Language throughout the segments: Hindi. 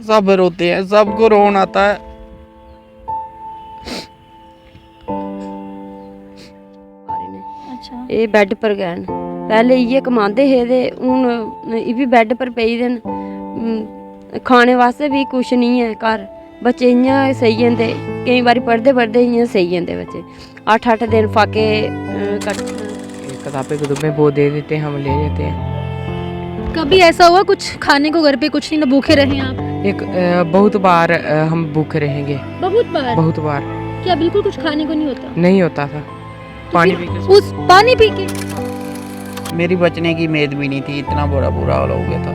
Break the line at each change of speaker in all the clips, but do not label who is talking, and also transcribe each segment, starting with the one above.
सब रोते हैं, सबको रोन आता है।
अच्छा ये बेड पर गए न, पहले इये कमांदे हे ते हुन ये भी बेड पर पेई दे न। खाने वास्ते भी कुछ नहीं है घर, बच्चे इ'यां सेई जंदे, केईं बारी पढ़दे पढ़दे इ'यां सेई जंदे बच्चे। 8-8 दिन फाके
किताबें बहुत दे देते हैं, हम ले लेते हैं।
कभी ऐसा हुआ कुछ खाने को घर पे कुछ नहीं, ना भूखे रहे आप?
बहुत बार हम भूखे रहेंगे,
बहुत बार?
बहुत बार।
क्या बिल्कुल कुछ खाने को नहीं होता?
नहीं होता था, पानी पी के।
उस पानी पी के
मेरी बचने की उम्मीद भी नहीं थी, इतना बुरा हाल हो गया था।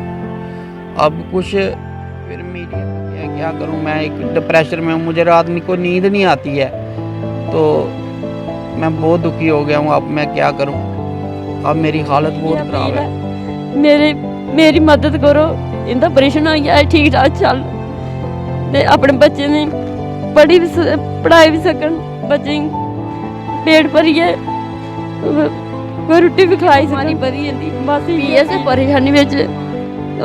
अब कुछ फिर मीडिया क्या करूं, मैं एक डिप्रेशन में हूं, मुझे रात को नींद नहीं आती है, तो मैं बहुत दुखी हो गया हूं। अब मैं क्या करूं, अब मेरी हालत बहुत खराब है।
मेरी मदद करो, इनका ऑपरेशन हो गया ठीक ठाक चल ते अपने बच्चे ने पढ़ाई भी सकन, बच्चे पेट भरिए कोई रुट्टी भी खलाई सारी बधी जंदी। बस इस परेशानी बिच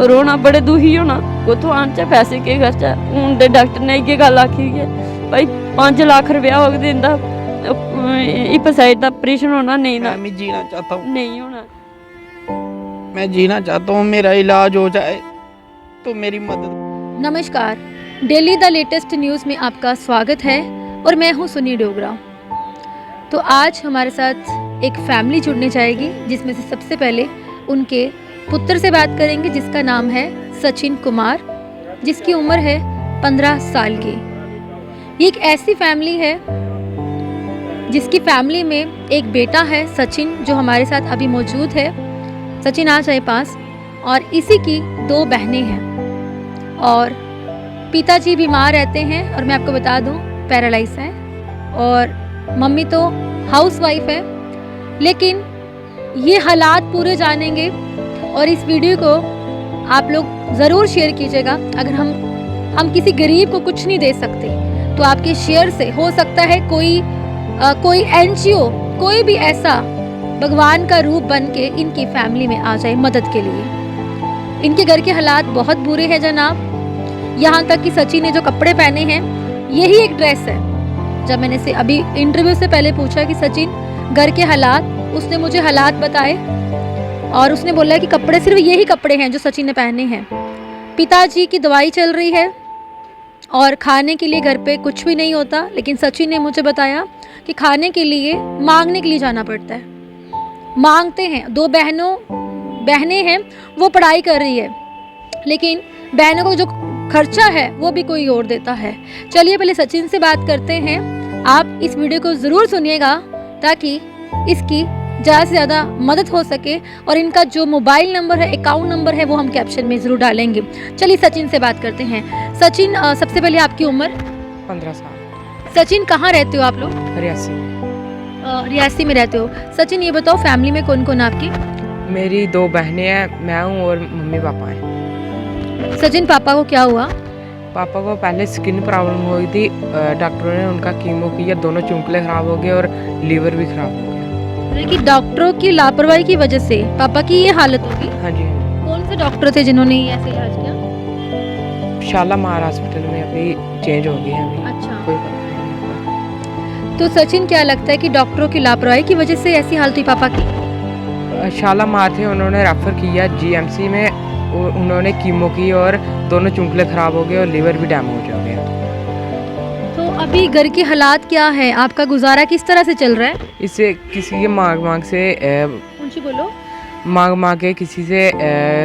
रोना, बड़े दुखी होना, कुत्थों आनचे पैसे केह् खर्चा। हून ते डॉक्टर ने इयै गल आखी है भाई 5 लाख रुपया होग ते इंदा हिप साइड दा ऑपरेशन होना, नहीं ना
मैं जीना चाहता हूँ,
नहीं होना।
मैं जीना चाहता हूँ, मेरा इलाज हो जाए तो मेरी मदद।
नमस्कार, डेली द लेटेस्ट न्यूज़ में आपका स्वागत है और मैं हूँ सुनी डोगरा। तो आज हमारे साथ एक फैमिली जुड़ने जाएगी, जिसमें से सबसे पहले उनके पुत्र से बात करेंगे, जिसका नाम है सचिन कुमार, जिसकी उम्र है 15 साल की। ये एक ऐसी फैमिली है जिसकी फैमिली में एक बेटा है सचिन, जो हमारे साथ अभी मौजूद है। सचिन आ जाए पास। और इसी की 2 बहनें हैं और पिताजी बीमार रहते हैं, और मैं आपको बता दूं पैरालाइज है, और मम्मी तो हाउसवाइफ है। लेकिन ये हालात पूरे जानेंगे और इस वीडियो को आप लोग ज़रूर शेयर कीजिएगा। अगर हम किसी गरीब को कुछ नहीं दे सकते तो आपके शेयर से हो सकता है कोई एनजीओ, कोई भी ऐसा भगवान का रूप बन के इनकी फैमिली में आ जाए मदद के लिए। इनके घर के हालात बहुत बुरे हैं जनाब। यहाँ तक कि सचिन ने जो कपड़े पहने हैं यही एक ड्रेस है। जब मैंने से अभी इंटरव्यू से पहले पूछा कि सचिन घर के हालात, उसने मुझे हालात बताए और उसने बोला कि कपड़े सिर्फ यही कपड़े हैं जो सचिन ने पहने हैं। पिताजी की दवाई चल रही है और खाने के लिए घर पे कुछ भी नहीं होता। लेकिन सचिन ने मुझे बताया कि खाने के लिए मांगने के लिए जाना पड़ता है, मांगते हैं। 2 बहनें हैं, वो पढ़ाई कर रही है, लेकिन बहनों को जो खर्चा है वो भी कोई और देता है। चलिए पहले सचिन से बात करते हैं। आप इस वीडियो को ज़रूर सुनिएगा ताकि इसकी ज़्यादा से ज़्यादा मदद हो सके, और इनका जो मोबाइल नंबर है, अकाउंट नंबर है, वो हम कैप्शन में ज़रूर डालेंगे। चलिए सचिन से बात करते हैं। सचिन, सबसे पहले आपकी उम्र?
15 साल।
सचिन, कहाँ रहते हो आप लोग?
रियासी।
रियासी में रहते हो। सचिन ये बताओ, फैमिली में कौन कौन आपकी?
मेरी 2 बहनें हैं, मैं हूँ और मम्मी पापा हैं।
सचिन, पापा को क्या हुआ?
पापा को पहले स्किन प्रॉब्लम हुई थी, डॉक्टरों ने उनका कीमो किया, दोनों चुंकले खराब हो गए और लीवर भी खराब हो गया।
लेकिन डॉक्टरों की लापरवाही की वजह से पापा की ये हालत होगी?
हाँ जी, हाँ जी।
कौन से डॉक्टर थे जिन्होंने ये ऐसे इलाज किया?
शालामार हॉस्पिटल में अभी चेंज हो गई है अभी।
अच्छा।
कोई पता नहीं।
तो सचिन, क्या लगता है कि डॉक्टरों की लापरवाही की वजह से ऐसी हालत हुई पापा की?
शालामार थे, उन्होंने रेफर किया जीएमसी में, उन्होंने कीमो की और दोनों चुंकले खराब हो गए और लीवर भी डैमेज हो गया।
तो अभी घर के हालात क्या है? आपका गुजारा किस तरह से चल रहा है?
इससे किसी के मांग से
ऊंची बोलो।
मांग के किसी से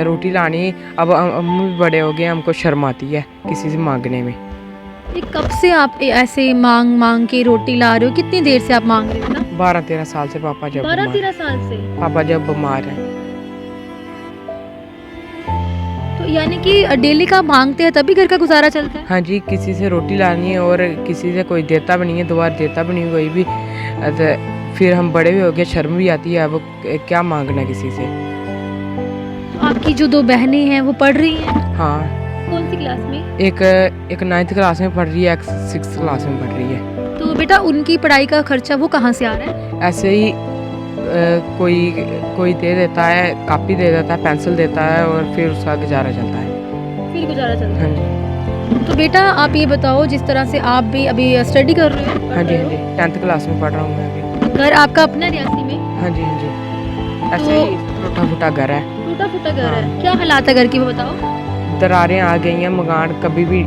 रोटी लानी। अब हम भी बड़े हो गए, हमको शर्म आती है किसी से मांगने में।
ये कब से आप ऐसे मांग के रोटी ला रहे हो? कितनी देर से आप मांग रहे हो ना?
12-13 साल से। पापा जब
12-13 साल से?
पापा जब बीमार हैं।
तो यानी कि डेली का मांगते हैं तभी घर का गुजारा चलता है?
हाँ जी, किसी से रोटी लानी है और किसी से कोई देता भी नहीं है, दोबारा देता भी नहीं कोई भी। फिर हम बड़े भी हो गए, शर्म भी आती है, अब क्या मांगना किसी से।
तो आपकी जो 2 बहनें हैं वो पढ़ रही हैं?
हाँ।
कौन सी क्लास में?
एक 9th क्लास में पढ़ रही है, एक 6th क्लास में पढ़ रही है।
तो बेटा, उनकी पढ़ाई का खर्चा वो कहाँ से आ रहा है?
ऐसे ही कोई दे देता है, कॉपी दे देता है, पेंसिल देता है और फिर उसका गुजारा चलता है।
फिर गुजारा चलता है।
हाँ जी।
बेटा आप ये बताओ, जिस तरह से आप भी अभी स्टडी कर रहे हो,
हाँ जी, हाँ जी, 10th क्लास में पढ़ रहा हूँ मैं अभी।
घर आपका अपना रियासी में?
हाँ जी, हाँ जी, ऐसे ही टूटा फूटा घर है।
टूटा फूटा घर है,
हाँ।
क्या हालात है घर की वो बताओ?
दरारें आ गई हैं, मकान कभी भी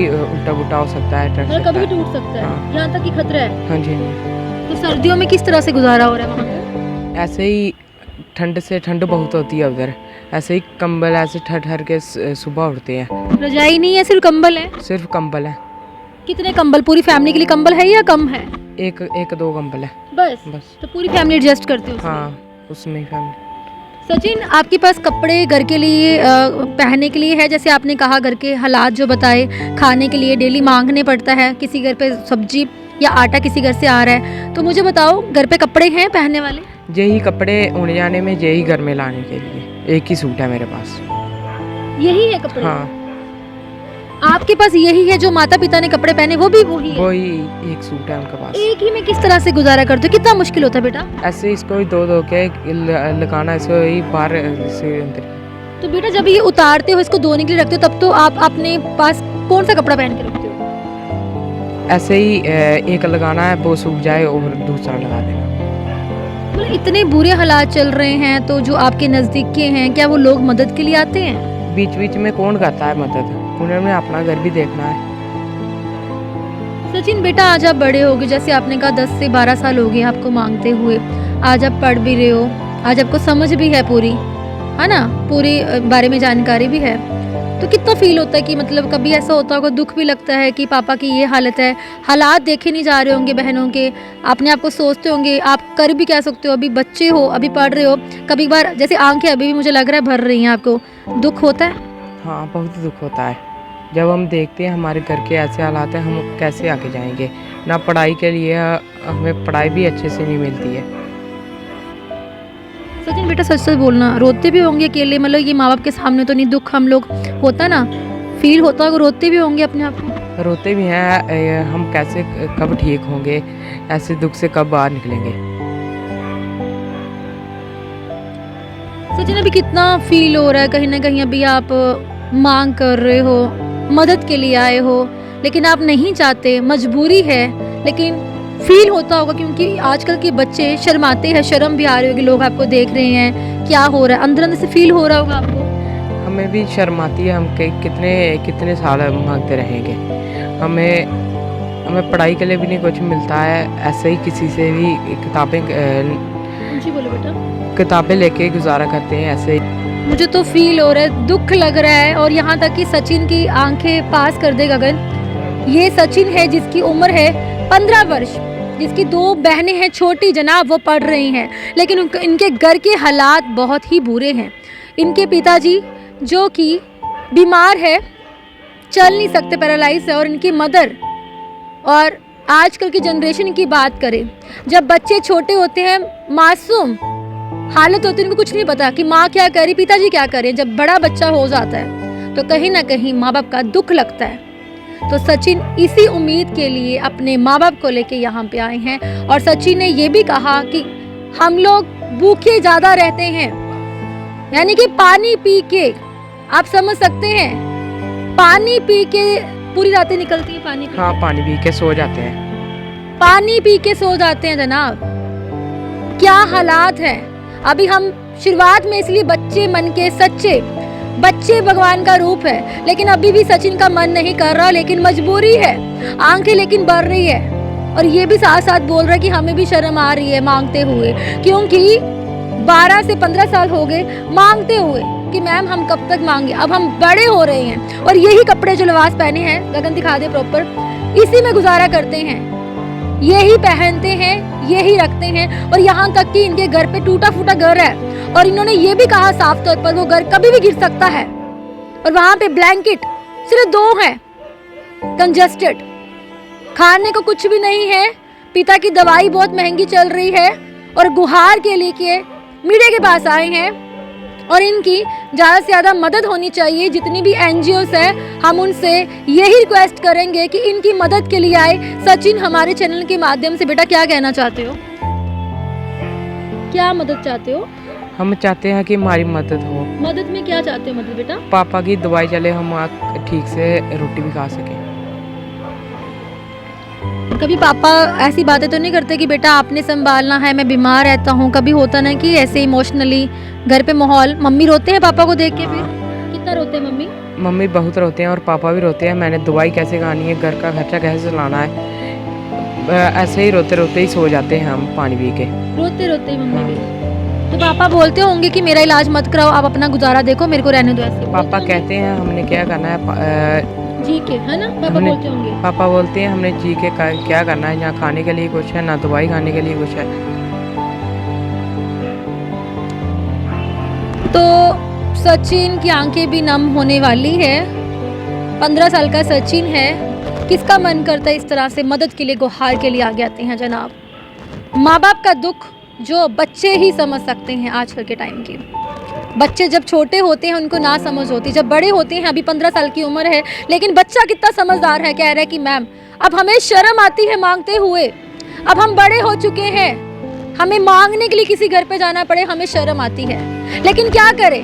उल्टा पुल्टा हो सकता है, टूट
मतलब
सकता
कभी भी
है।
टूट सकता है,
हाँ।
यहाँ तक कि खतरा है।
हाँ जी, हाँ जी।
तो सर्दियों में किस तरह से गुजारा हो रहा है वहाँ पे?
ऐसे ही ठंड बहुत होती है उधर, ऐसे ही कंबल ऐसे ठर के सुबह उठते हैं।
रजाई नहीं है, सिर्फ कंबल है?
सिर्फ कंबल है,
कितने कंबल, पूरी फैमिली के लिए कंबल है या कम है?
एक दो कंबल है
बस तो पूरी फैमिली एडजस्ट करते हो उसमें?
हाँ, उसमें ही फैमिली।
सचिन, आपके पास कपड़े घर के लिए पहनने के लिए है? जैसे आपने कहा घर के हालात जो बताए, खाने के लिए डेली मांगने पड़ता है, किसी घर पे सब्जी या आटा किसी घर से आ रहा है, तो मुझे बताओ घर पे कपड़े हैं पहनने वाले?
यही कपड़े उड़ जाने में, यही घर में लाने के लिए एक ही सूट है मेरे पास।
यही है कपड़े?
हाँ,
आपके पास यही है? जो माता पिता ने कपड़े पहने वो भी वही है?
वही एक सूट है उनके पास।
एक ही में किस तरह से गुजारा करते हो? कितना मुश्किल होता है बेटा?
ऐसे इसको ही दो के लगाना, इसको ही बाहर से अंदर।
तो बेटा जब ये उतारते हो, इसको धोने के लिए रखते हो, तब तो आप अपने पास कौन सा कपड़ा पहन के रखते हो?
ऐसे ही एक लगाना है, वो सूख जाए और दूसरा लगा देना।
मतलब इतने बुरे हालात चल रहे हैं, तो जो आपके नजदीक के हैं, क्या वो लोग मदद के लिए आते हैं?
बीच बीच में कौन करता है मदद, उन्होंने अपना घर भी देखना है।
सचिन बेटा, आज आप बड़े हो गए, जैसे आपने कहा 10 से 12 साल हो गए आपको मांगते हुए, आज आप पढ़ भी रहे हो, आज आपको समझ भी है पूरी, है ना, पूरी बारे में जानकारी भी है, तो कितना फील होता है कि मतलब कभी ऐसा होता होगा, दुख भी लगता है कि पापा की ये हालत है, हालात देखे नहीं जा रहे होंगे बहनों के, अपने आप को सोचते होंगे, आप कर भी क्या सकते हो, अभी बच्चे हो, अभी पढ़ रहे हो, कभी बार जैसे आंखें अभी भी मुझे लग रहा है भर रही हैं, आपको दुख होता है?
हाँ, बहुत दुख होता है जब हम देखते हैं हमारे घर के ऐसे हालात हैं, हम कैसे आगे जाएंगे। ना पढ़ाई के लिए हमें पढ़ाई भी अच्छे से नहीं मिलती है।
सचिन बेटा सच सच बोलना, रोते भी होंगे अकेले, मतलब ये माँ बाप के सामने तो नहीं, दुख हम लोग होता ना, फील होता होगा, रोते भी होंगे अपने आप को?
रोते भी हैं, हम कैसे कब ठीक होंगे, ऐसे दुख से कब बाहर निकलेंगे।
सचिन अभी कितना फील हो रहा है, कहीं ना कहीं अभी आप मांग कर रहे हो, मदद के लिए आए हो, लेकिन आप नहीं चाहते, मजबूरी है, लेकिन फील होता होगा क्योंकि आजकल के बच्चे शर्माते हैं, शर्म भी आ रही होगी, लोग आपको देख रहे हैं, क्या हो रहा है, अंदर अंदर से फील हो रहा होगा आपको?
हमें भी शर्म आती है, हम कितने साल मांगते रहेंगे। हमें पढ़ाई के लिए भी नहीं कुछ मिलता है, ऐसे ही किसी से भी
जी बोलो बेटा।
किताबें लेके गुजारा करते हैं ऐसे ही।
मुझे तो फील हो रहा है, दुख लग रहा है, और यहाँ तक कि सचिन की आंखें पास कर दे गगन। ये सचिन है जिसकी उम्र है 15 वर्ष, जिसकी 2 बहनें हैं छोटी जनाब, वो पढ़ रही हैं, लेकिन इनके घर के हालात बहुत ही बुरे हैं। इनके पिताजी जो कि बीमार है, चल नहीं सकते, पैरालाइज है, और इनकी मदर, और आजकल की जनरेशन की बात करें, जब बच्चे छोटे होते हैं, मासूम हालत होती है, उनको कुछ नहीं पता कि माँ क्या करे, पिताजी क्या करें। जब बड़ा बच्चा हो जाता है तो कहीं ना कहीं माँ बाप का दुख लगता है। तो सचिन इसी उम्मीद के लिए अपने माँ बाप को लेके यहाँ पे आए हैं, और सचिन ने ये भी कहा कि हम लोग भूखे ज़्यादा रहते हैं, यानी कि पानी पी के, आप समझ सकते हैं, पानी पी के पूरी रातें निकलती है, पानी पी
हाँ, पानी पी के सो जाते हैं,
पानी पी के सो जाते हैं जनाब। क्या हालात है। अभी हम शुरुआत में इसलिए बच्चे मन के सच्चे, बच्चे भगवान का रूप है, लेकिन अभी भी सचिन का मन नहीं कर रहा, लेकिन मजबूरी है, आंखें लेकिन भर रही है, और ये भी साथ साथ बोल रहा है कि हमें भी शर्म आ रही है मांगते हुए, क्योंकि 12 से 15 साल हो गए मांगते हुए कि मैम हम कब तक मांगे, अब हम बड़े हो रहे हैं, और यही कपड़े जो लिबास पहने हैं, गगन दिखा दे प्रॉपर, इसी में गुजारा करते हैं, यही पहनते हैं, यही रखते हैं, और यहाँ तक कि इनके घर पे टूटा फूटा घर है, और इन्होंने ये भी कहा साफ तौर पर वो घर कभी भी गिर सकता है, और वहाँ पे ब्लैंकेट सिर्फ 2 हैं, कंजस्टेड, खाने को कुछ भी नहीं है, पिता की दवाई बहुत महंगी चल रही है, और गुहार के लिए मीडिया के पास आए हैं, और इनकी ज़्यादा से ज़्यादा मदद होनी चाहिए। जितनी भी NGOs हैं, हम उनसे यही रिक्वेस्ट करेंगे कि इनकी मदद के लिए आए। सचिन, हमारे चैनल के माध्यम से बेटा क्या कहना चाहते हो, क्या मदद चाहते हो?
हम चाहते हैं कि हमारी मदद हो,
मदद में क्या चाहते हो मदद बेटा?
पापा की दवाई चले, हम ठीक से रोटी भी खा सकें।
कभी पापा ऐसी बातें तो नहीं करते कि बेटा आपने संभालना है, मैं बीमार रहता हूँ? कभी होता ना कि ऐसे इमोशनली घर पे माहौल, मम्मी रोते हैं पापा को देख के? फिर कितना रोते हैं मम्मी?
मम्मी बहुत रोते हैं और पापा भी रोते हैं, मैंने दवाई कैसे खानी है, घर का खर्चा कैसे चलाना है। ऐसे ही रोते रोते ही सो जाते हैं हम पानी पी के।
रोते रोते ही मम्मी भी? तो पापा बोलते होंगे कि मेरा इलाज मत कराओ, आप अपना गुजारा देखो, मेरे को रहने दो, ऐसे बोलते
पापा
होंगे?
कहते हैं हमने क्या करना है,
जी के है ना पापा
हमने-
बोलते होंगे।
पापा बोलते हैं हमने जी के क्या करना है, ना खाने के लिए कुछ है ना दवाई खाने के लिए कुछ है।
तो सचिन की आंखें भी नम होने वाली है। 15 साल का सचिन है। किसका मन करता है इस तरह से मदद के लिए, गुहार के लिए आगे आते हैं जनाब। माँ बाप का दुख जो बच्चे ही समझ सकते हैं आजकल के टाइम के। बच्चे जब छोटे होते हैं उनको ना समझ होती, जब बड़े होते हैं, अभी 15 साल की उम्र है, लेकिन बच्चा कितना समझदार है, कह रहा है कि मैम अब हमें शर्म आती है मांगते हुए, अब हम बड़े हो चुके हैं, हमें मांगने के लिए किसी घर पे जाना पड़े हमें शर्म आती है। लेकिन क्या करें,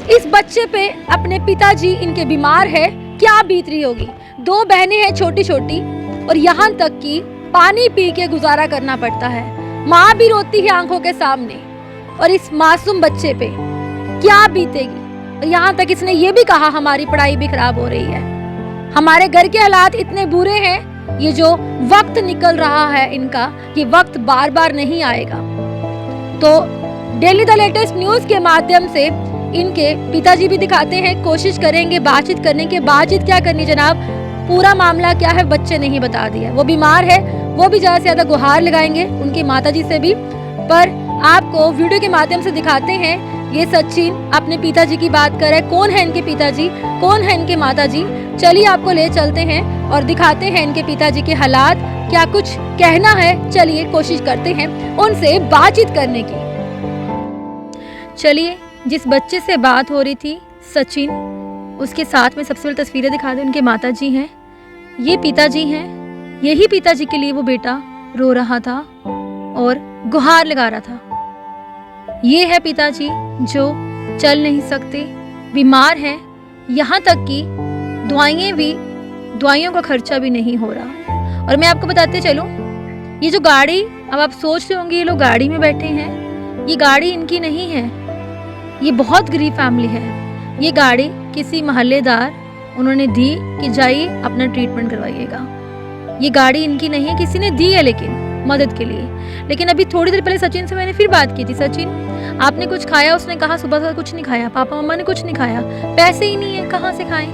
इस बच्चे पे अपने पिताजी इनके बीमार है, क्या बीत रही होगी। 2 बहनें हैं छोटी छोटी, और यहाँ तक कि पानी पी के गुजारा करना पड़ता है। माँ भी रोती है आंखों के सामने, और इस मासूम बच्चे पे क्या बीतेगी। और यहाँ तक इसने ये भी कहा हमारी पढ़ाई भी खराब हो रही है, हमारे घर के हालात इतने बुरे हैं, ये जो वक्त निकल रहा है इनका, ये वक्त बार बार नहीं आएगा। तो डेली द लेटेस्ट न्यूज़ के माध्यम से इनके पिताजी भी दिखाते हैं, कोशिश करेंगे बातचीत करने के। बातचीत क्या करनी जनाब, पूरा मामला क्या है बच्चे ने ही बता दिया। वो बीमार है, वो भी ज़्यादा से ज़्यादा गुहार लगाएंगे उनकी माताजी से भी, पर आपको वीडियो के माध्यम से दिखाते हैं। ये सचिन अपने पिताजी की बात कर रहा है, कौन है इनके पिताजी, कौन है इनके माताजी। चलिए आपको ले चलते हैं और दिखाते हैं इनके पिताजी के हालात, क्या कुछ कहना है। चलिए कोशिश करते हैं उनसे बातचीत करने की। चलिए, जिस बच्चे से बात हो रही थी सचिन, उसके साथ में सबसे पहले तस्वीरें दिखा दें। उनके माताजी हैं, ये पिताजी हैं, यही पिताजी के लिए वो बेटा रो रहा था और गुहार लगा रहा था। ये है पिताजी जो चल नहीं सकते, बीमार हैं, यहाँ तक कि दवाइयों का खर्चा भी नहीं हो रहा। और मैं आपको बताते चलूँ, ये जो गाड़ी, अब आप सोच रहे होंगे ये लोग गाड़ी में बैठे हैं, ये गाड़ी इनकी नहीं है, ये बहुत गरीब फैमिली है। ये गाड़ी किसी महल्लेदार उन्होंने दी कि जाइए अपना ट्रीटमेंट करवाइएगा। ये गाड़ी इनकी नहीं है, किसी ने दी है लेकिन मदद के लिए। लेकिन अभी थोड़ी देर पहले सचिन से मैंने फिर बात की थी, सचिन आपने कुछ खाया? उसने कहा सुबह से कुछ नहीं खाया, पापा मम्मा ने कुछ नहीं खाया, पैसे ही नहीं है, कहाँ से खाएं।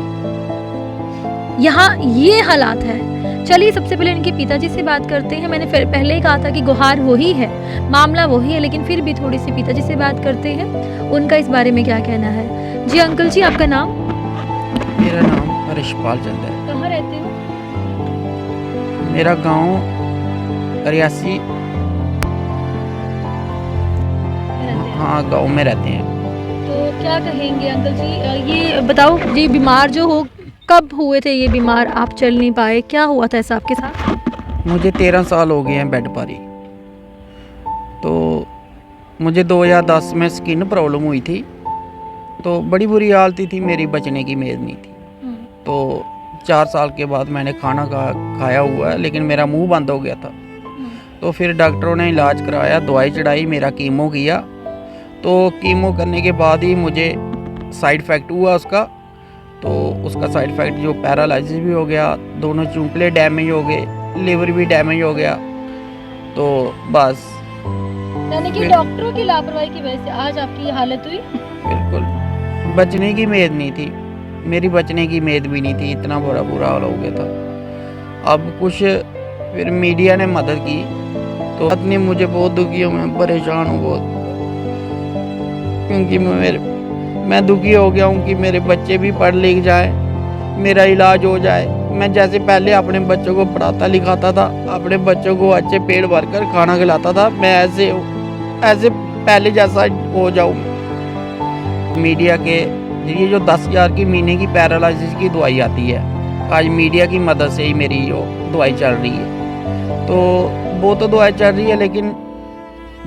यहाँ ये हालात है। चलिए सबसे पहले इनके पिताजी से बात करते हैं। मैंने फिर पहले ही कहा था कि गुहार वही है, मामला वही है, लेकिन फिर भी थोड़ी सी पिताजी से बात करते हैं, उनका इस बारे में क्या कहना है। जी अंकल जी, आपका नाम?
मेरा नाम हरीशपाल चंद है।
कहाँ रहते हो?
मेरा गांव रियासी, हाँ गांव में रहते हैं।
तो क्या कहेंगे अंकल जी, ये बताओ जी, बीमार जो हो, कब हुए थे ये बीमार, आप चल नहीं पाए, क्या हुआ था ऐसा आपके साथ?
मुझे 13 साल हो गए हैं बेड पर ही। तो मुझे 2010 में स्किन प्रॉब्लम हुई थी, तो बड़ी बुरी हालत थी मेरी, बचने की उम्मीद नहीं थी। तो 4 साल के बाद मैंने खाना खाया हुआ है, लेकिन मेरा मुंह बंद हो गया था। तो फिर डॉक्टरों ने इलाज कराया, दवाई चढ़ाई, मेरा कीमो किया। तो कीमो करने के बाद ही मुझे साइड इफ़ेक्ट हुआ उसका। तो उसका साइड इफ़ेक्ट जो पैरालाइसिस भी हो गया, दोनों चूंकले डैमेज हो गए, लिवर भी डैमेज हो गया। तो बस
यानी कि डॉक्टरों की लापरवाही की वजह से आज आपकी ये हालत हुई।
बिल्कुल बचने की उम्मीद नहीं थी, मेरी बचने की उम्मीद भी नहीं थी, इतना बड़ा बुरा हाल हो गया था। अब कुछ फिर मीडिया ने मदद की, तो पत्नी मुझे बहुत दुखी हूँ, मैं परेशान हूँ बहुत, क्योंकि मैं दुखी हो गया हूँ कि मेरे बच्चे भी पढ़ लिख जाए, मेरा इलाज हो जाए। मैं जैसे पहले अपने बच्चों को पढ़ाता लिखाता था, अपने बच्चों को अच्छे पेट भर कर खाना खिलाता था, मैं ऐसे पहले जैसा हो जाऊँ। मीडिया के ये जो 10,000 की महीने की पैरालिसिस की दवाई आती है, आज मीडिया की मदद से ही मेरी जो दवाई चल रही है। तो वो तो दवाई चल रही है, लेकिन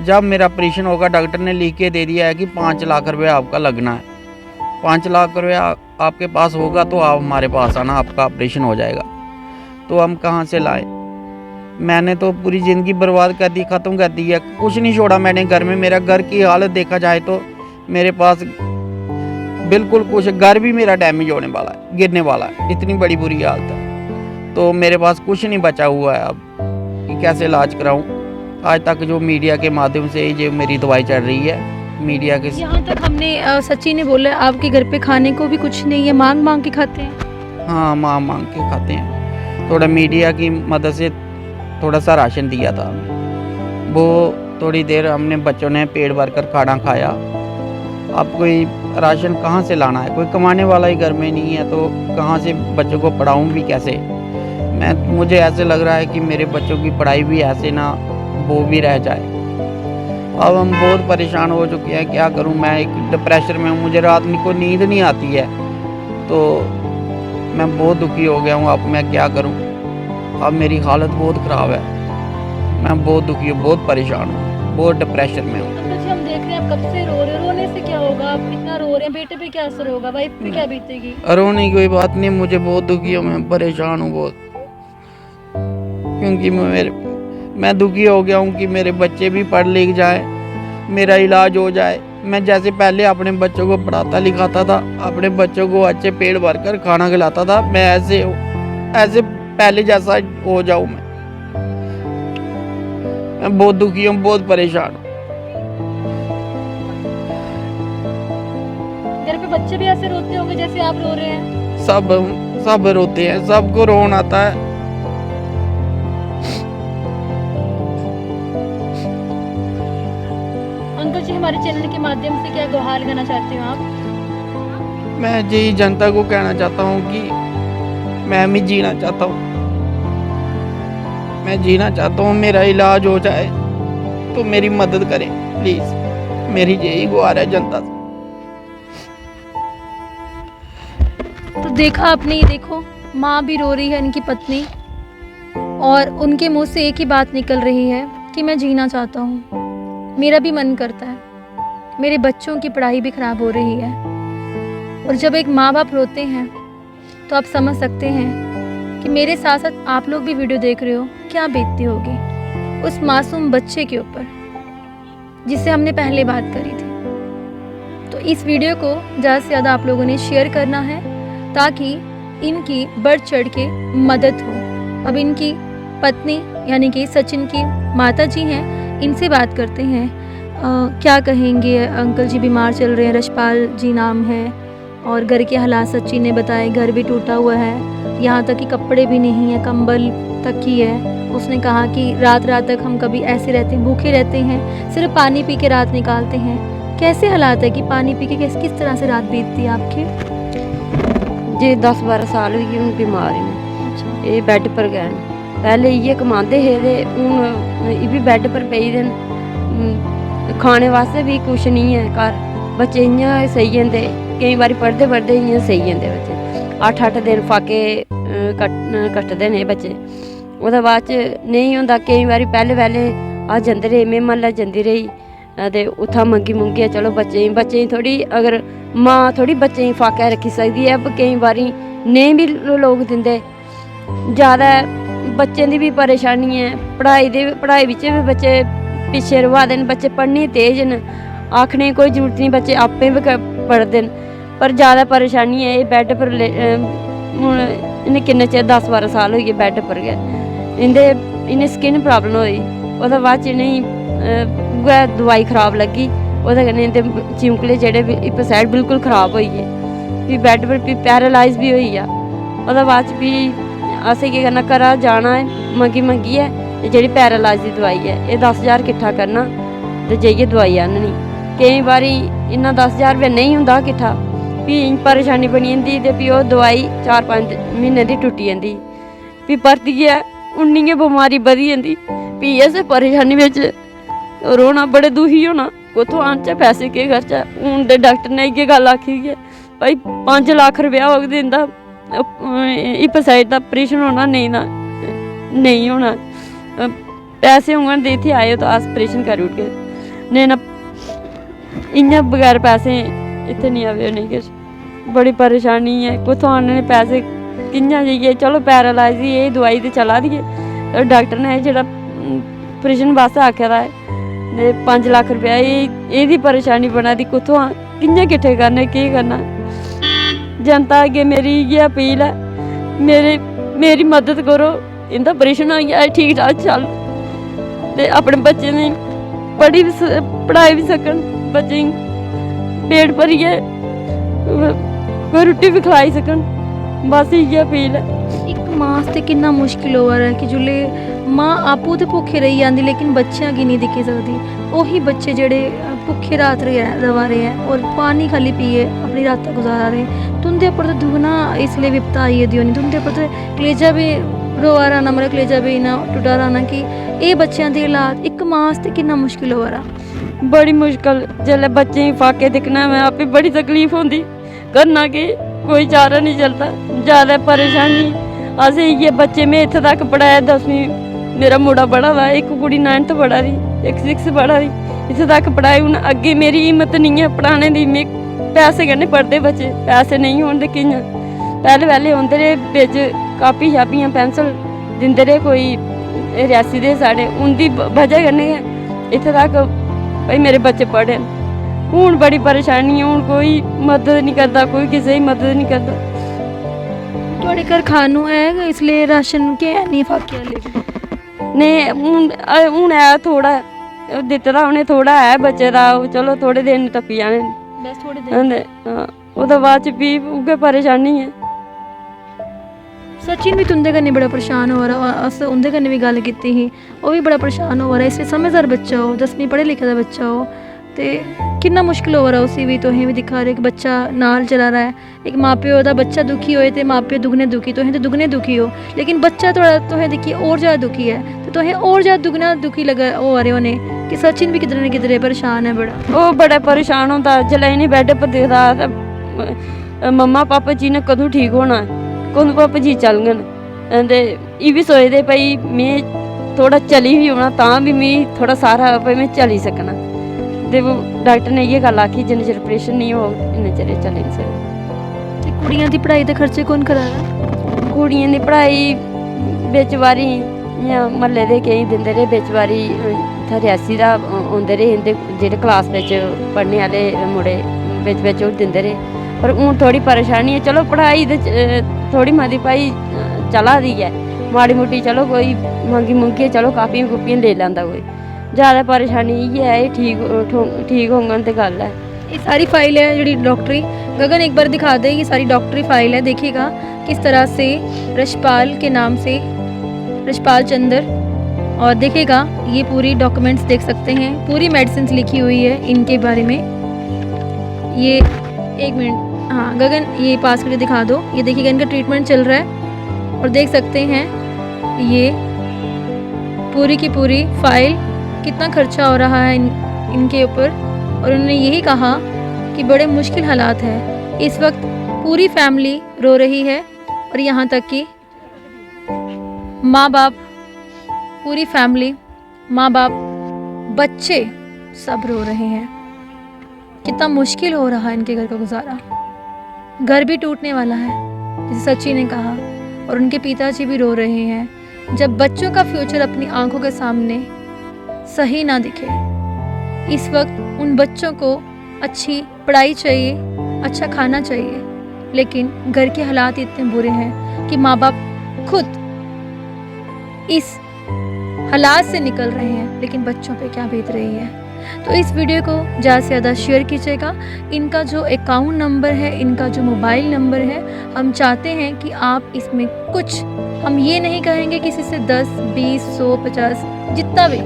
जब मेरा ऑपरेशन होगा डॉक्टर ने लिख के दे दिया है कि 5 लाख रुपये आपका लगना है, 5 लाख रुपये आपके पास होगा तो आप हमारे पास आना, आपका ऑपरेशन हो जाएगा। तो हम कहाँ से लाएं? मैंने तो पूरी ज़िंदगी बर्बाद कर दी, ख़त्म कर दी है, कुछ नहीं छोड़ा मैंने घर में। मेरा घर की हालत देखा जाए तो मेरे पास बिल्कुल कुछ, घर भी मेरा डैमेज होने वाला है, गिरने वाला है, इतनी बड़ी बुरी हालत है। तो मेरे पास कुछ नहीं बचा हुआ है अब कि कैसे इलाज कराऊं। आज तक जो मीडिया के माध्यम से जो मेरी दवाई चल रही है, मीडिया के
यहाँ तक हमने सच्ची ने बोला आपके घर पे खाने को भी कुछ नहीं है, मांग मांग के खाते हैं।
हाँ, मांग के खाते हैं। थोड़ा मीडिया की मदद से थोड़ा सा राशन दिया था, वो थोड़ी देर हमने बच्चों ने पेट भर कर खाना खाया। अब कोई राशन कहाँ से लाना है? कोई कमाने वाला ही घर में नहीं है, तो कहाँ से बच्चों को पढ़ाऊँ भी कैसे? मुझे ऐसे लग रहा है कि मेरे बच्चों की पढ़ाई भी ऐसे ना वो भी रह जाए। अब हम बहुत परेशान हो चुके हैं, क्या करूं? मैं एक डिप्रेशन में हूं, मुझे रात को नींद नहीं आती है, तो मैं बहुत दुखी हो गया हूं। अब मैं क्या करूं? अब मेरी हालत बहुत ख़राब है, मैं बहुत दुखी हूँ, बहुत परेशान हूँ, बहुत डिप्रेशन में हूँ।
अंकल जी, हम देख रहे हैं आप कब से रो रहे हो, रोने से क्या होगा? आप इतना रो रहे हैं, बेटे पे क्या असर होगा, वाइफ पे क्या बीतेगी?
रोने की कोई बात नहीं, मुझे बहुत दुखी हूँ, मैं परेशान हूँ बहुत, क्योंकि मैं दुखी हो गया हूँ कि मेरे बच्चे भी पढ़ लिख जाए, मेरा इलाज हो जाए। मैं जैसे पहले अपने बच्चों को पढ़ाता लिखाता था, अपने बच्चों को अच्छे पेट भर कर खाना खिलाता था, मैं ऐसे पहले जैसा हो जाऊँ। मैं बहुत दुखी हूँ, बहुत परेशान हूँ।
घर पे बच्चे भी ऐसे रोते होंगे जैसे आप रो रहे हैं?
सब रोते हैं, सबको रोन आता है।
अंकल जी, हमारे चैनल के माध्यम से क्या गुहार लगाना चाहते हो आप?
मैं यही जनता को कहना चाहता हूँ कि मैं भी जीना चाहता हूँ, मैं जीना चाहता हूँ, मेरा इलाज हो जाए तो मेरी मदद करें प्लीज़, मेरी यही गुहार है जनता से।
तो देखा आपने, ये देखो माँ भी रो रही है, इनकी पत्नी, और उनके मुंह से एक ही बात निकल रही है कि मैं जीना चाहता हूँ, मेरा भी मन करता है, मेरे बच्चों की पढ़ाई भी ख़राब हो रही है। और जब एक माँ बाप रोते हैं तो आप समझ सकते हैं कि मेरे साथ साथ आप लोग भी वीडियो देख रहे हो, क्या बीतती होगी उस मासूम बच्चे के ऊपर जिससे हमने पहले बात करी थी। तो इस वीडियो को ज़्यादा से ज़्यादा आप लोगों ने शेयर करना है ताकि इनकी बढ़ चढ़ के मदद हो। अब इनकी पत्नी यानी कि सचिन की माता जी हैं, इनसे बात करते हैं। क्या कहेंगे? अंकल जी बीमार चल रहे हैं, रशपाल जी नाम है, और घर के हालात सचिन ने बताए, घर भी टूटा हुआ है, यहाँ तक कि कपड़े भी नहीं है, कंबल तक ही है। उसने कहा कि रात रात तक हम कभी ऐसे रहते हैं, भूखे रहते हैं, सिर्फ पानी पी के रात निकालते हैं। कैसे हालात है कि पानी पी के किस तरह से रात बीतती है आपकी?
जी 10-12 साल हो गए हूँ बीमार ने, ये बैड पर गए पहले ये कमाते है ते हूँ ये भी बैड पर पे दे खाने वास्ते भी कुछ नहीं है घर। बच्चे इ'यां सही जंदे, कई बारी पढ़ते पढ़ते इ'यां सही जंदे बच्चे। 8-8 दिन फाके कट्टदे ने बच्चे, ओह्दे बाद च नहीं होंदा। केईं बारी पैह्ले अस जंदे रेह्, में म्हल्ला जंदी रेही ते उत्थां मंगियै चलो बच्चें थोड़ी, अगर मां थोड़ी बच्चें फाकै रक्खी सकदी है, केईं बारी नेईं भी लोग दिंदे। ज़्यादा बच्चें दी भी परेशानी है, पढ़ाई बिच्च भी बच्चे पिच्छे रवा दे न। बच्चे पढ़ने तेज न, आखने कोई जरूरत नहीं, बच्चे आपे भी पढ़दे न, पर ज़्यादा परेशानी है एह् बैड पर। हून इन्हें किन्ने चिर 10-12 साल होई गे बैड पर गै। इन्हें स्किन प्रॉब्लम होई, ओह्दे बाद च इ'नेंगी उ'ऐ दवाई खराब लग्गी, ओह्दे कन्नै इं'दे चिमकले जेह्ड़े हिप साइड बिल्कुल खराब होई गे। फ्ही बैड पर फ्ही पैरालाइज भी होई गेआ। ओह्दे बाद च फ्ही असें केह् करना, घरा जाना है मंगियै जेह्ड़ी पैरालाइज दी दवाई है, एह् 10,000 किट्ठा करना ते जाइयै दवाई आह्ननी। केईं बारी इन्ना 10,000 रपेआ नेईं होंदा किट्ठा, फ्ही परेशानी बनी जंदी ते फ्ही ओह् दवाई 4-5 म्हीने दी टुट्टी जंदी। फ्ही परतियै उन्नी गै बमारी बधी जंदी। फ्ही इस परेशानी बिच्च रोना, बड़े दुखी होना, कुत्थुं आह्नचै पैसे, केह् करचै। हून ते डॉक्टर ने इ'यै गल्ल आखी कि भाई 5 लाख रपेआ होग ते इं'दा हिप साइड दा ऑपरेशन होना, नेईं होना। पैसे होङन ते इत्थै आएओ तो अस ऑपरेशन करी ओड़गे। ने ना इ'यां बगैर पैसे इत्थै नहीं आवे नहीं किश बड़ी परेशानी है कुत्थों आने पैसे कि'यां जाइए चलो पैरालाइज दी एह् दवाई ते चला दी है डॉक्टर ने जेह्ड़ा ऑपरेशन वास्ते आखे दा है ते 5 लाख रुपया एह्दी परेशानी बना दी कुत्थों कि'यां किट्ठे करने केह् करना जनता अग्गें मेरी इ'यै अपील है मेरी मदद करो इंदा ऑपरेशन होई जाए ठीक ठाक चल ते अपने बच्चें दी पढ़ाई भी सकन बच्चें गी पेट भरियै कोई रुट्टी भी खलाई सकन बस इ'यै अपील है।
एक मां ते कितना मुश्किल हो रहा है कि जुल्ले मां आपू ते भुखे रही जाती लेकिन बच्चों की नहीं दिक्खी सकती वही बच्चे जेड़े भुखे रात रवा रहे हैं और पानी खाली पिए अपनी रात गुजारा रहे हैं तुंदे उपर तो दुगना इसलिए विपता आई दी होनी तुंदे उपर तो कलेजा भी रोआ रहा मेरा कलेजा भी इन्ना टुटा रहा कि ये बच्चों के हालात एक मां ते कितना मुश्किल हो रहा
बड़ी मुश्किल जेल्लै बच्चें गी फाके दिक्खना मैं आपे बड़ी तकलीफ होंदी करना कि कोई चारा नहीं चलता ज़्यादा परेशानी असें इ'यै बच्चे में इत्थै तक पढ़ाया 10वीं मेरा मुड़ा पढ़ा दा एक कुड़ी 9th पढ़ा दी एक 6th पढ़ा दी इत्थै तक पढ़ाई हून अग्गें मेरी हिम्मत नहीं है पढ़ाने दी में पैसे कन्नै पढ़दे बच्चे पैसे नहीं होन ते कि'यां पैह्ले औंदे रेह् बिच कापी शापियां पेंसिल दिंदे रेह् कोई रियासी दे साढ़े उं'दी वजह कन्नै गै इत्थै तक भाई मेरे बच्चे पढ़े न हून बड़ी परेशानी है हून कोई मदद नहीं करता कोई किसी की मदद नहीं करता
थोड़े घर खानू है इसलिए राशन के है नहीं फाके वाले
नहीं हून है थोड़ा दित्ते दा उ'नें थोड़ा है बच्चे दा चलो थोड़े दिन टप्पी जाने
बस थोड़े दिन
ओह्दे बाद च भी उ'ऐ परेशानी है
सचिन भी तुंदे कन्नै बड़ा परेशान हो रहा अस उंदे कन्नै भी गल कीती ही ओह् भी बड़ा परेशान हो रहा इसलिए समझदार बच्चा हो 10वीं पढ़े लिखे दा बच्चा हो ते कितना मुश्किल हो रहा उसी भी तुहें भी दिखा रहे कि बच्चा नाल चला रहा है एक माँ प्यो दा बच्चा दुखी होए ते माँ प्यो दुगने दुखी तुहें तो दुगने दुखी हो लेकिन बच्चा थोड़ा तुहें दिखिए और ज़्यादा दुखी है तो तुहें और ज़्यादा दुगना दुखी लगा हो रहे होने कि सचिन भी किधरे न किधरे परेशान है बड़ा
ओह् बड़ा परेशान होंदा जिसलै इ'नें बैड पर दिखदा ते मम्मा पापा जी ने कदूं ठीक होना कदूं पापा जी चलङन ते एह् बी सोचदे भाई में थोड़ा चली बी होना तां बी मिगी थोड़ा सारा भाई में चली सकना ते डॉक्टर ने इ'यै गल्ल आखी जिन्ने चिर ऑपरेशन नहीं होग इन्ने चिर चली नहीं सकदे
ते कुड़ियां दी पढ़ाई दे खर्चे कौन करा रहा
कुड़ियें दी पढ़ाई बिच बारी इ'यां म्हल्ले दे केईं दिंदे रेह् बिच बारी इत्थै रियासी दा औंदे रेह् इंदे जेह्ड़े क्लास बिच पढ़ने आह्ले मुड़े बिच ओह् दिंदे रेह् पर हून थोड़ी परेशानी है चलो पढ़ाई ते थोड़ी मती भाई चला दी है माड़ी मुट्टी चलो कोई मंगियै चलो कापियां कूपियां लेई लैंदा कोई ज़्यादा परेशानी इ'यै है ठीक होङन ते गल्ल है
ये सारी फाइल है जी डॉक्टरी गगन एक बार दिखा दे ये सारी डॉक्टरी फाइल है देखिएगा किस तरह से रशपाल के नाम से रशपाल चंद्र और देखिएगा ये पूरी डॉक्यूमेंट्स देख सकते हैं पूरी मेडिसिन लिखी हुई है इनके बारे में ये 1 मिनट हाँ गगन ये पास करके दिखा दो ये देखिएगा इनका ट्रीटमेंट चल रहा है और देख सकते हैं ये पूरी की पूरी फाइल कितना खर्चा हो रहा है इनके ऊपर और उन्होंने यही कहा कि बड़े मुश्किल हालात हैं इस वक्त पूरी फैमिली रो रही है और यहाँ तक कि माँ बाप पूरी फैमिली माँ बाप बच्चे सब रो रहे हैं कितना मुश्किल हो रहा है इनके घर का गुजारा घर भी टूटने वाला है जैसे सची ने कहा और उनके पिताजी भी रो रहे हैं जब बच्चों का फ्यूचर अपनी आंखों के सामने सही ना दिखे इस वक्त उन बच्चों को अच्छी पढ़ाई चाहिए अच्छा खाना चाहिए लेकिन घर के हालात इतने बुरे हैं कि माँ बाप खुद इस हालात से निकल रहे हैं लेकिन बच्चों पे क्या बीत रही है तो इस वीडियो को ज़्यादा से ज़्यादा शेयर कीजिएगा इनका जो अकाउंट नंबर है इनका जो मोबाइल नंबर है हम चाहते हैं कि आप इसमें कुछ हम ये नहीं कहेंगे किसी से 10, 20, 100, 50 जितना भी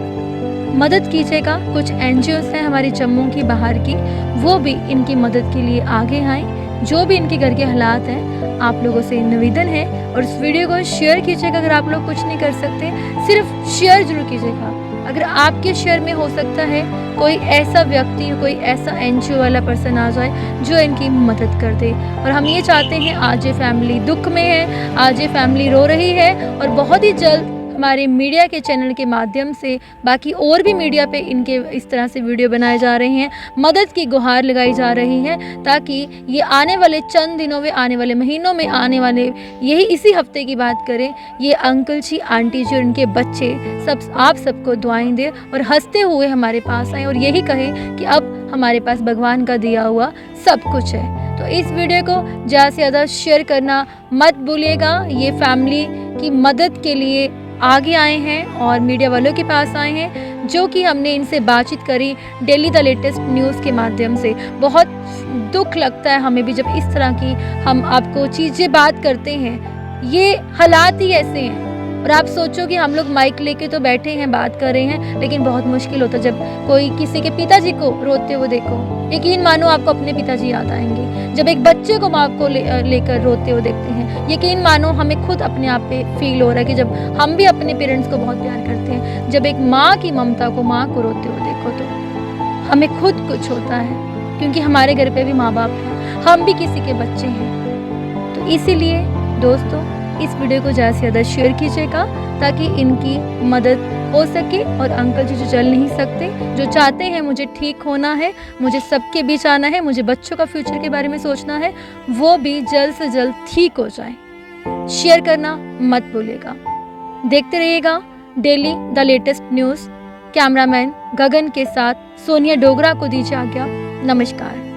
मदद कीजिएगा कुछ NGOs हैं हमारी जम्मू की बाहर की वो भी इनकी मदद के लिए आगे आएँ जो भी इनके घर के हालात हैं आप लोगों से निवेदन है और इस वीडियो को शेयर कीजिएगा अगर आप लोग कुछ नहीं कर सकते सिर्फ शेयर जरूर कीजिएगा अगर आपके शेयर में हो सकता है कोई ऐसा व्यक्ति कोई ऐसा NGO वाला पर्सन आ जाए जो इनकी मदद कर दे और हम ये चाहते हैं आज ये फैमिली दुख में है आज ये फैमिली रो रही है और बहुत ही जल्द हमारे मीडिया के चैनल के माध्यम से, बाकी और भी मीडिया पे इनके इस तरह से वीडियो बनाए जा रहे हैं, मदद की गुहार लगाई जा रही है, ताकि ये आने वाले चंद दिनों में, आने वाले महीनों में, आने वाले यही इसी हफ्ते की बात करें, ये अंकल जी, आंटी जी और उनके बच्चे सब आप सबको दुआएं दें और हंसते हुए हमारे पास आएँ और यही कहें कि अब हमारे पास भगवान का दिया हुआ सब कुछ है। तो इस वीडियो को ज़्यादा से ज़्यादा शेयर करना मत भूलिएगा। ये फैमिली की मदद के लिए आगे आए हैं और मीडिया वालों के पास आए हैं, जो कि हमने इनसे बातचीत करी डेली द लेटेस्ट न्यूज़ के माध्यम से। बहुत दुख लगता है हमें भी जब इस तरह की हम आपको चीज़ें बात करते हैं। ये हालात ही ऐसे हैं और आप सोचो कि हम लोग माइक लेके तो बैठे हैं, बात कर रहे हैं, लेकिन बहुत मुश्किल होता है जब कोई किसी के पिताजी को रोते हुए देखो। यकीन मानो आपको अपने पिताजी याद आएंगे। जब एक बच्चे को माँ को लेकर रोते हुए देखते हैं, यकीन मानो हमें खुद अपने आप पे फील हो रहा है कि जब हम भी अपने पेरेंट्स को बहुत प्यार करते हैं, जब एक माँ की ममता को, माँ को रोते हुए देखो तो हमें खुद कुछ होता है, क्योंकि हमारे घर पे भी माँ बाप हैं, हम भी किसी के बच्चे हैं। तो इसीलिए दोस्तों इस वीडियो को ज़्यादा से ज़्यादा शेयर कीजिएगा, ताकि इनकी मदद हो सके। और अंकल जी जो चल नहीं सकते, जो चाहते हैं मुझे ठीक होना है, मुझे सबके बीच आना है, मुझे बच्चों का फ्यूचर के बारे में सोचना है, वो भी जल्द से जल्द ठीक हो जाए। शेयर करना मत भूलिएगा। देखते रहिएगा daily the latest news. Cameraman Gagan के साथ सोनिया डोगरा को दीजिए आज्ञा। नमस्कार।